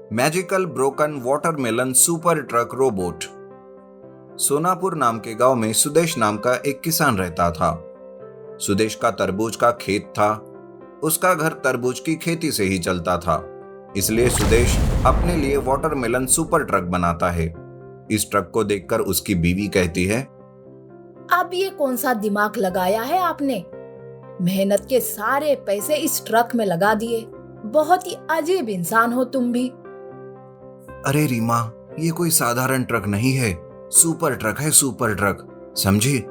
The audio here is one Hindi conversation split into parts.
Magical broken watermelon super truck robot. Sonapur नाम के गांव में सुदेश नाम का एक किसान रहता था। सुदेश का तरबूज का खेत था। उसका घर तरबूज की खेती से ही चलता था, इसलिए सुदेश अपने लिए वाटरमेलन सुपर ट्रक बनाता है। इस ट्रक को देखकर उसकी बीवी कहती है, अब ये कौन सा दिमाग लगाया है आपने? मेहनत के सारे पैसे इस ट्रक में लगा दिए। बहुत ही अजीब इंसान हो तुम भी। अरे रीमा, ये कोई साधारण ट्रक नहीं है, सुपर ट्रक है, सुपर ट्रक, समझी?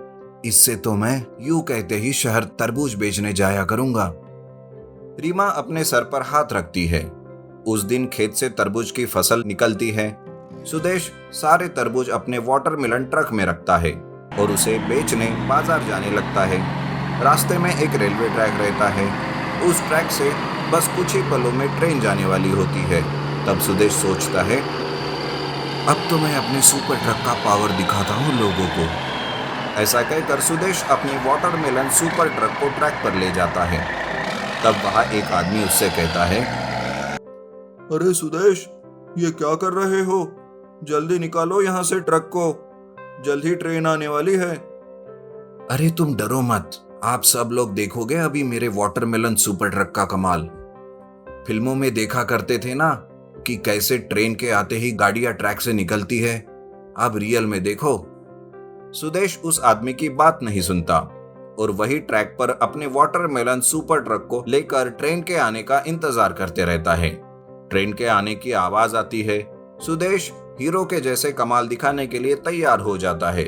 इससे तो मैं यूं कहते ही शहर तरबूज बेचने जाया करूंगा। रीमा अपने सर पर हाथ रखती है। उस दिन खेत से तरबूज की फसल निकलती है। सुदेश सारे तरबूज अपने वाटरमेलन ट्रक में रखता है और उसे बेचने बाजार जाने लगता है। रास्ते में एक रेलवे ट्रैक रहता है। उस ट्रैक से बस कुछ ही पलों में ट्रेन जाने वाली होती है। तब सुदेश सोचता है, अब तो मैं अपने सुपर ट्रक का पावर दिखाता हूँ लोगों को। ऐसा कहकर सुदेश अपनी वाटरमेलन सुपर ट्रक को ट्रैक पर ले जाता है। तब वहाँ एक आदमी उससे कहता है, अरे सुदेश, ये क्या कर रहे हो? जल्दी निकालो यहाँ से ट्रक को, जल्द ही ट्रेन आने वाली है। अरे तुम डरो मत, आप सब लोग देखोगे अभी मेरे वाटरमेलन सुपर ट्रक का कमाल। फिल्मों में देखा करते थे ना कि कैसे ट्रेन के आते ही गाड़ियां ट्रैक से निकलती है, अब रियल में देखो। सुदेश उस आदमी की बात नहीं सुनता और वही ट्रैक पर अपने वाटरमेलन सुपर ट्रक को लेकर ट्रेन के आने का इंतजार करते रहता है। ट्रेन के आने की आवाज आती है। सुदेश हीरो के जैसे कमाल दिखाने के लिए तैयार हो जाता है।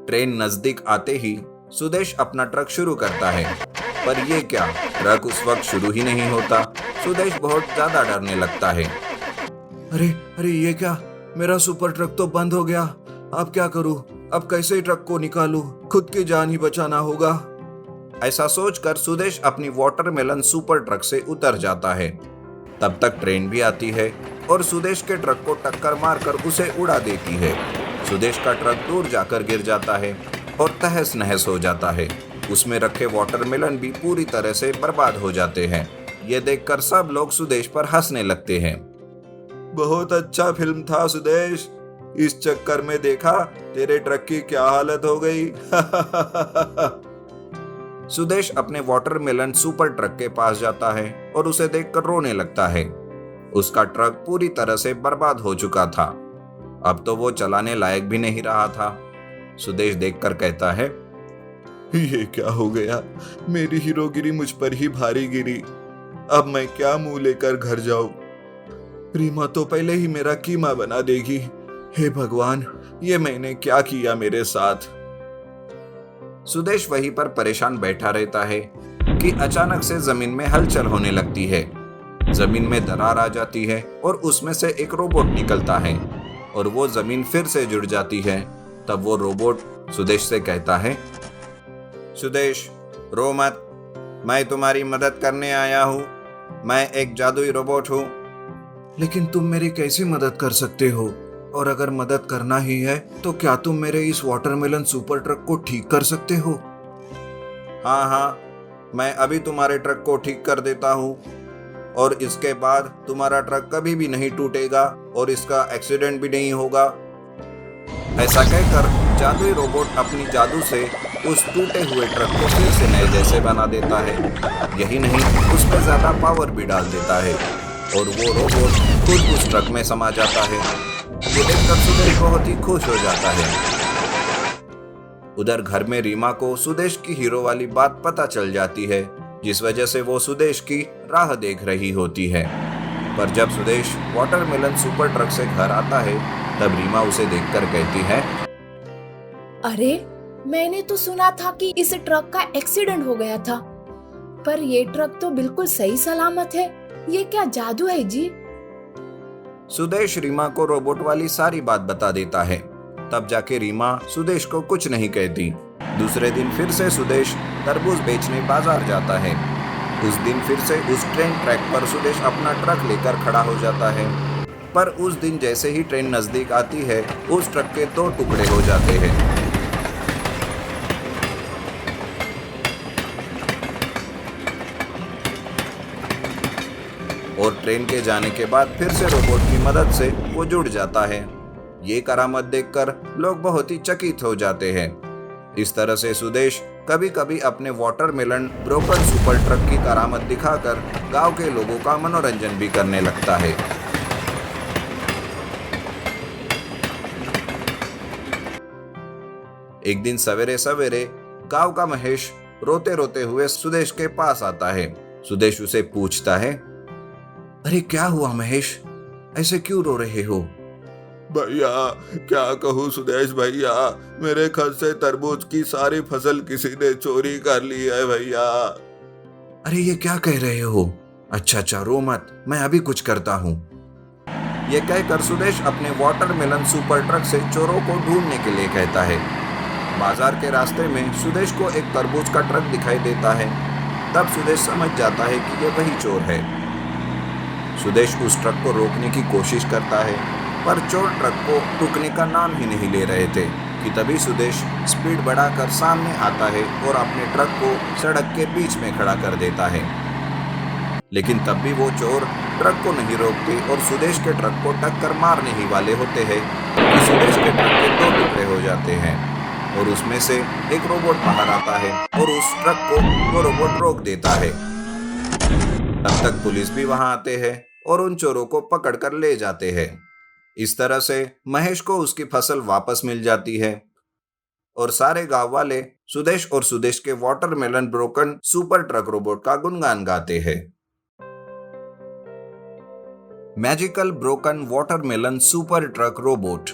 ट्रेन नजदीक आते ही सुदेश अपना ट्रक शुरू करता है, पर ये क्या, ट्रक उस वक्त शुरू ही नहीं होता। सुदेश बहुत ज्यादा डरने लगता है। अरे अरे, ये क्या, मेरा सुपर ट्रक तो बंद हो गया। अब क्या करूं? अब कैसे ट्रक को निकालूं? खुद की जान ही बचाना होगा। ऐसा सोचकर सुदेश अपनी वाटरमेलन सुपर ट्रक से उतर जाता है। तब तक ट्रेन भी आती है और सुदेश के ट्रक को टक्कर मारकर उसे उड़ा देती है। सुदेश का ट्रक दूर जाकर गिर जाता है और तहस नहस हो जाता है। उसमें रखे वाटरमेलन भी पूरी तरह से बर्बाद हो जाते हैं। ये देखकर सब लोग सुदेश पर हंसने लगते हैं। बहुत अच्छा फिल्म था सुदेश, इस चक्कर में देखा तेरे ट्रक की क्या हालत हो गई। सुदेश अपने वाटरमेलन सुपर ट्रक के पास जाता है और उसे देखकर रोने लगता है। उसका ट्रक पूरी तरह से बर्बाद हो चुका था। अब तो वो चलाने लायक भी नहीं रहा था। सुदेश देखकर कहता है, ये क्या हो गया? मेरी हीरोगिरी मुझ पर ही भारी गिरी। अब मैं क्या मुंह लेकर घर जाऊं? रीमा तो पहले ही मेरा कीमा बना देगी। हे भगवान, ये मैंने क्या किया मेरे साथ? सुदेश वहीं पर परेशान बैठा रहता है कि अचानक से जमीन में हलचल होने लगती है। जमीन में दरार आ जाती है और उसमें से एक रोबोट निकलता है और वो जमीन फिर से जुड़ जाती है। तब वो रोबोट सुदेश से कहता है, सुदेश रो मत, मैं तुम्हारी मदद करने आया हूँ। मैं एक जादुई रोबोट हूँ। लेकिन तुम मेरी कैसी मदद कर सकते हो? और अगर मदद करना ही है तो क्या तुम मेरे इस वाटरमेलन सुपर ट्रक को ठीक कर सकते हो? हाँ, मैं अभी तुम्हारे ट्रक को ठीक कर देता हूँ और इसके बाद तुम्हारा ट्रक कभी भी नहीं टूटेगा और इसका एक्सीडेंट भी नहीं होगा। ऐसा कहकर जादुई रोबोट अपनी जादू से उस टूटे हुए ट्रक को फिर से नए जैसे बना देता है। यही नहीं, उसमें ज्यादा पावर भी डाल देता है और वो रोबोट खुद उस ट्रक में समा जाता है। ये देखकर सुदेश बहुत ही खुश हो जाता है। उधर घर में रीमा को सुदेश की हीरो वाली बात पता चल जाती है, जिस वजह से वो सुदेश की राह देख रही होती है। पर जब सुदेश वाटरमेलन सुपर ट्रक से घर आता है, तब रीमा उसे देखकर कहती है, अरे, मैंने तो सुना था कि इस ट्रक का एक्सीडेंट हो गया था, पर ये ट्रक तो बिल्कुल सही सलामत है। ये क्या जादू है जी? सुदेश रीमा को रोबोट वाली सारी बात बता देता है। तब जाके रीमा सुदेश को कुछ नहीं कहती। दूसरे दिन फिर से सुदेश तरबूज बेचने बाजार जाता है। उस दिन फिर से उस ट्रेन ट्रैक पर सुदेश अपना ट्रक लेकर खड़ा हो जाता है। पर उस दिन जैसे ही ट्रेन नजदीक आती है, उस ट्रक के 2 टुकड़े हो जाते हैं। और ट्रेन के जाने के बाद फिर से रोबोट की मदद से वो जुड़ जाता है। ये करामत देखकर लोग बहुत ही चकित हो जाते हैं। इस तरह से सुदेश कभी कभी अपने वाटरमेलन ब्रोकन सुपर ट्रक की करामत दिखाकर गांव के लोगों का मनोरंजन भी करने लगता है। एक दिन सवेरे सवेरे गांव का महेश रोते रोते हुए सुदेश के पास आता है। सुदेश उसे पूछता है, अरे क्या हुआ महेश, ऐसे क्यों रो रहे हो? भैया क्या कहूँ सुदेश भैया, मेरे घर से तरबूज की सारी फसल किसी ने चोरी कर ली है भैया। अरे ये क्या कह रहे हो? अच्छा रो मत, मैं अभी कुछ करता हूँ। ये कहकर सुदेश अपने वाटरमेलन सुपर ट्रक से चोरों को ढूंढने के लिए कहता है। बाजार के रास्ते में सुदेश को एक तरबूज का ट्रक दिखाई देता है। तब सुदेश समझ जाता है कि ये वही चोर है। सुदेश उस ट्रक को रोकने की कोशिश करता है, पर चोर ट्रक को रुकने का नाम ही नहीं ले रहे थे कि तभी सुदेश स्पीड बढ़ाकर सामने आता है और अपने ट्रक को सड़क के बीच में खड़ा कर देता है। लेकिन तब भी वो चोर ट्रक को नहीं रोकते और सुदेश के ट्रक को टक्कर मारने ही वाले होते हैं कि सुदेश के ट्रक के 2 टुकड़े हो जाते हैं और उसमें से एक रोबोट बाहर आता है और उस ट्रक को वो रोबोट रोक देता है। तब तक पुलिस भी वहां आते हैं और उन चोरों को पकड़कर ले जाते हैं। इस तरह से महेश को उसकी फसल वापस मिल जाती है और सारे गांव वाले सुदेश और सुदेश के watermelon broken super truck robot का गुणगान गाते हैं। Magical broken watermelon super truck robot.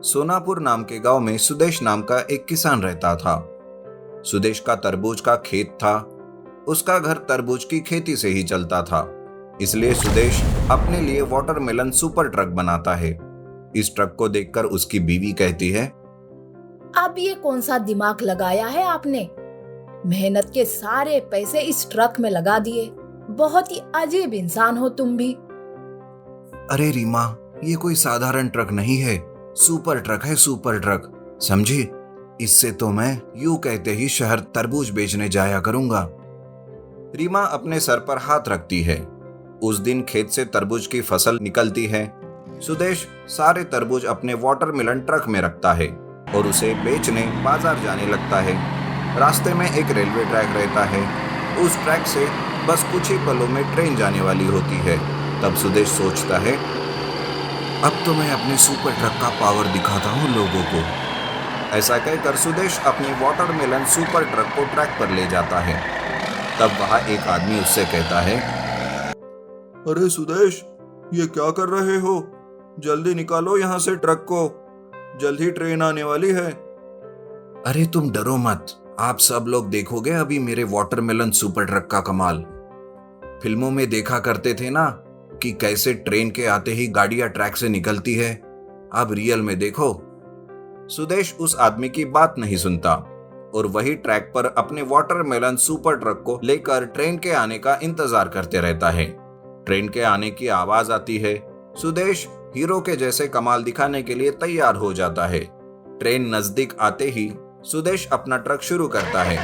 Sonapur नाम के गांव में सुदेश नाम का एक किसान रहता था। सुदेश का तरबूज का खेत था। उसका घर तरबूज की खेती से ही चलता था, इसलिए सुदेश अपने लिए वाटरमेलन सुपर ट्रक बनाता है। इस ट्रक को देखकर उसकी बीवी कहती है, अब ये कौन सा दिमाग लगाया है आपने? मेहनत के सारे पैसे इस ट्रक में लगा दिए। बहुत ही अजीब इंसान हो तुम भी। अरे रीमा, ये कोई साधारण ट्रक नहीं है, सुपर ट्रक है, सुपर ट्रक, समझी? इससे तो मैं यूं कहते ही शहर तरबूज बेचने जाया करूंगा। रीमा अपने सर पर हाथ रखती है। उस दिन खेत से तरबूज की फसल निकलती है। सुदेश सारे तरबूज अपने वाटरमेलन ट्रक में रखता है और उसे बेचने बाजार जाने लगता है। रास्ते में एक रेलवे ट्रैक रहता है। उस ट्रैक से बस कुछ ही पलों में ट्रेन जाने वाली होती है। तब सुदेश सोचता है, अब तो मैं अपने सुपर ट्रक का पावर दिखाता हूँ लोगों को। ऐसा कहकर सुदेश अपने वाटरमेलन सुपर ट्रक को ट्रैक पर ले जाता है। तब वहाँ एक आदमी उससे कहता है, अरे सुदेश, ये क्या कर रहे हो? जल्दी निकालो यहाँ से ट्रक को, जल्द ही ट्रेन आने वाली है। अरे तुम डरो मत, आप सब लोग देखोगे अभी मेरे वाटरमेलन सुपर ट्रक का कमाल। फिल्मों में देखा करते थे ना कि कैसे ट्रेन के आते ही गाड़ियां ट्रैक से निकलती है, अब रियल में देखो। सुदेश उस आदमी की बात नहीं सुनता और वही ट्रैक पर अपने वाटरमेलन सुपर ट्रक को लेकर ट्रेन के आने का इंतजार करते रहता है। ट्रेन के आने की आवाज आती है। सुदेश हीरो के जैसे कमाल दिखाने के लिए तैयार हो जाता है। ट्रेन नजदीक आते ही सुदेश अपना ट्रक शुरू करता है,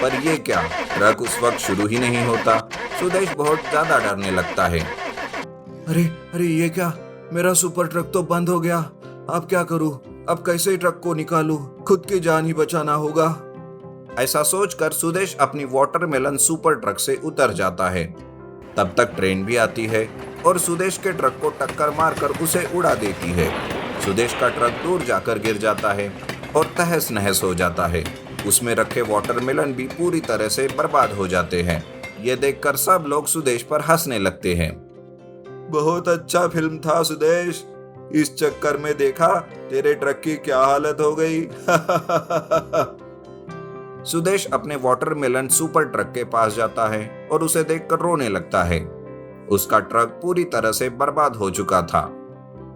पर ये क्या, ट्रक उस वक्त शुरू ही नहीं होता। सुदेश बहुत ज्यादा डरने लगता है। अरे ये क्या, मेरा सुपर ट्रक तो बंद हो गया, अब क्या करूं? अब कैसे ट्रक को निकालूं? खुद की जान ही बचाना होगा। ऐसा सोचकर सुदेश अपनी वाटरमेलन सुपर ट्रक से उतर जाता है। तब तक ट्रेन भी आती है और सुदेश के ट्रक को टक्कर मारकर उसे उड़ा देती है। सुदेश का ट्रक दूर जाकर गिर जाता है और तहस नहस हो जाता है। उसमें रखे वाटरमेलन भी पूरी तरह से बर्बाद हो जाते हैं। ये देखकर सब लोग सुदेश पर हंसने लगते हैं। बहुत अच्छा फिल्म था सुदेश, इस चक्कर में देखा तेरे ट्रक की क्या हालत हो गई। सुदेश अपने वाटरमेलन सुपर ट्रक के पास जाता है और उसे देखकर रोने लगता है। उसका ट्रक पूरी तरह से बर्बाद हो चुका था।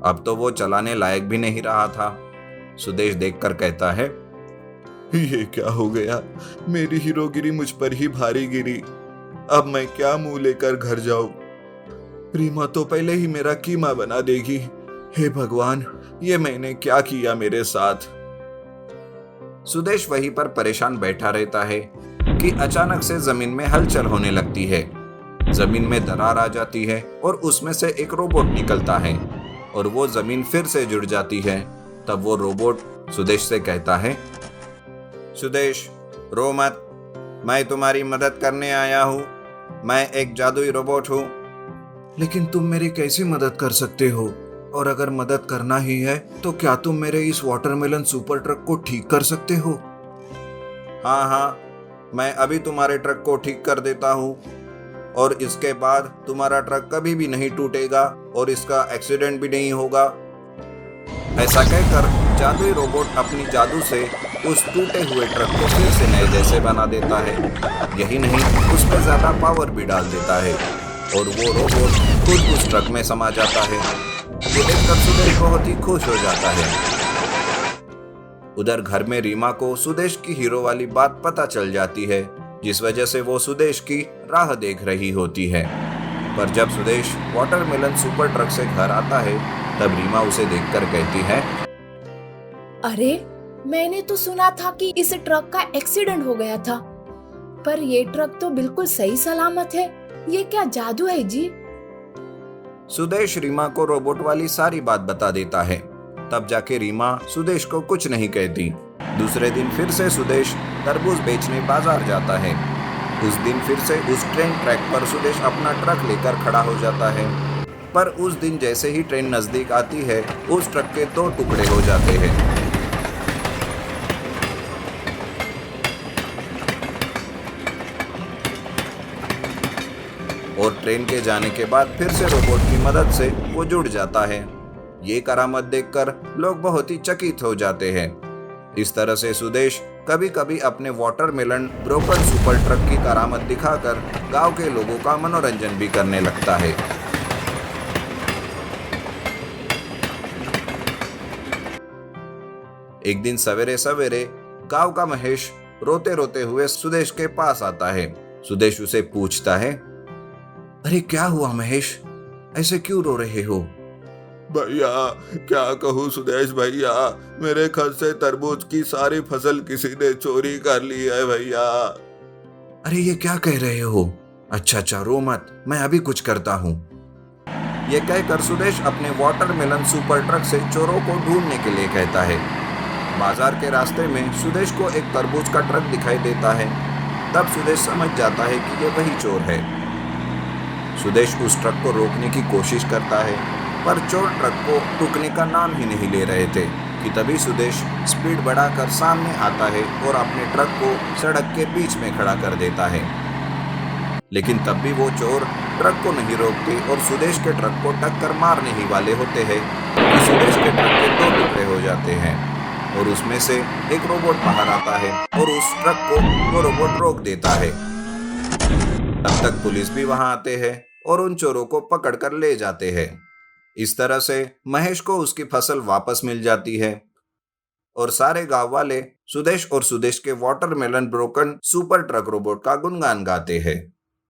अब तो वो चलाने लायक भी नहीं रहा था। सुदेश देखकर कहता है, ये क्या हो गया, मेरी हीरोगिरी मुझ पर ही भारी गिरी। अब मैं क्या मुंह लेकर घर जाऊं? रीमा तो पहले ही मेरा कीमा बना देगी। हे भगवान, ये मैंने क्या किया मेरे साथ? सुदेश वहीं पर परेशान बैठा रहता है कि अचानक से जमीन में हलचल होने लगती है। जमीन में दरार आ जाती है और उसमें से एक रोबोट निकलता है और वो जमीन फिर से जुड़ जाती है। तब वो रोबोट सुदेश से कहता है, सुदेश रो मत, मैं तुम्हारी मदद करने आया हूँ। मैं एक जादुई रोबोट हूँ। लेकिन तुम मेरी कैसी मदद कर सकते हो? और अगर मदद करना ही है तो क्या तुम मेरे इस वाटरमेलन सुपर ट्रक को ठीक कर सकते हो? हाँ हाँ, मैं अभी तुम्हारे ट्रक को ठीक कर देता हूँ और इसके बाद तुम्हारा ट्रक कभी भी नहीं टूटेगा और इसका एक्सीडेंट भी नहीं होगा। ऐसा कहकर जादुई रोबोट अपनी जादू से उस टूटे हुए ट्रक को फिर से नए जैसे बना देता है। यही नहीं, उसमें ज्यादा पावर भी डाल देता है और वो रोबोट खुद उस ट्रक में समा जाता है। ये देखकर सुदेश बहुत ही खुश हो जाता है। उधर घर में रीमा को सुदेश की हीरो वाली बात पता चल जाती है, जिस वजह से वो सुदेश की राह देख रही होती है। पर जब सुदेश वाटरमेलन सुपर ट्रक से घर आता है, तब रीमा उसे देखकर कहती है, अरे मैंने तो सुना था कि इस ट्रक का एक्सीडेंट हो गया था, पर ये ट्रक तो बिल्कुल सही सलामत है। ये क्या जादू है जी? सुदेश रीमा को रोबोट वाली सारी बात बता देता है। तब जाके रीमा सुदेश को कुछ नहीं कहती। दूसरे दिन फिर से सुदेश तरबूज बेचने बाजार जाता है। उस दिन फिर से उस ट्रेन ट्रैक पर सुदेश अपना ट्रक लेकर खड़ा हो जाता है। पर उस दिन जैसे ही ट्रेन नजदीक आती है, उस ट्रक के 2 टुकड़े हो जाते हैं। और ट्रेन के जाने के बाद फिर से रोबोट की मदद से वो जुड़ जाता है। ये करामत देखकर लोग बहुत ही चकित हो जाते हैं। इस तरह से सुदेश कभी कभी अपने वाटरमेलन ब्रोकन सुपर ट्रक की करामत दिखाकर गांव के लोगों का मनोरंजन भी करने लगता है। एक दिन सवेरे सवेरे गांव का महेश रोते रोते हुए सुदेश के पास आता है। सुदेश उसे पूछता है, अरे क्या हुआ महेश, ऐसे क्यों रो रहे हो? भैया क्या कहूँ सुदेश भैया, मेरे घर से तरबूज की सारी फसल किसी ने चोरी कर ली है भैया। अरे ये क्या कह रहे हो? अच्छा रो मत, मैं अभी कुछ करता हूँ। ये कहकर सुदेश अपने वाटरमेलन सुपर ट्रक से चोरों को ढूंढने के लिए कहता है। बाजार के रास्ते में सुदेश को एक तरबूज का ट्रक दिखाई देता है। तब सुदेश समझ जाता है कि ये वही चोर है। सुदेश उस ट्रक को रोकने की कोशिश करता है, पर चोर ट्रक को रुकने का नाम ही नहीं ले रहे थे कि तभी सुदेश स्पीड बढ़ाकर सामने आता है और अपने ट्रक को सड़क के बीच में खड़ा कर देता है। लेकिन तब भी वो चोर ट्रक को नहीं रोकते और सुदेश के ट्रक को टक्कर मारने ही वाले होते हैं कि सुदेश के ट्रक के 2 टुकड़े हो जाते हैं और उसमें से एक रोबोट बाहर आता है और उस ट्रक को वो रोबोट रोक देता है। तब तक पुलिस भी वहां आते हैं और उन चोरों को पकड़कर ले जाते हैं। इस तरह से महेश को उसकी फसल वापस मिल जाती है और सारे गांव वाले सुदेश और सुदेश के watermelon broken super truck robot का गुणगान गाते हैं।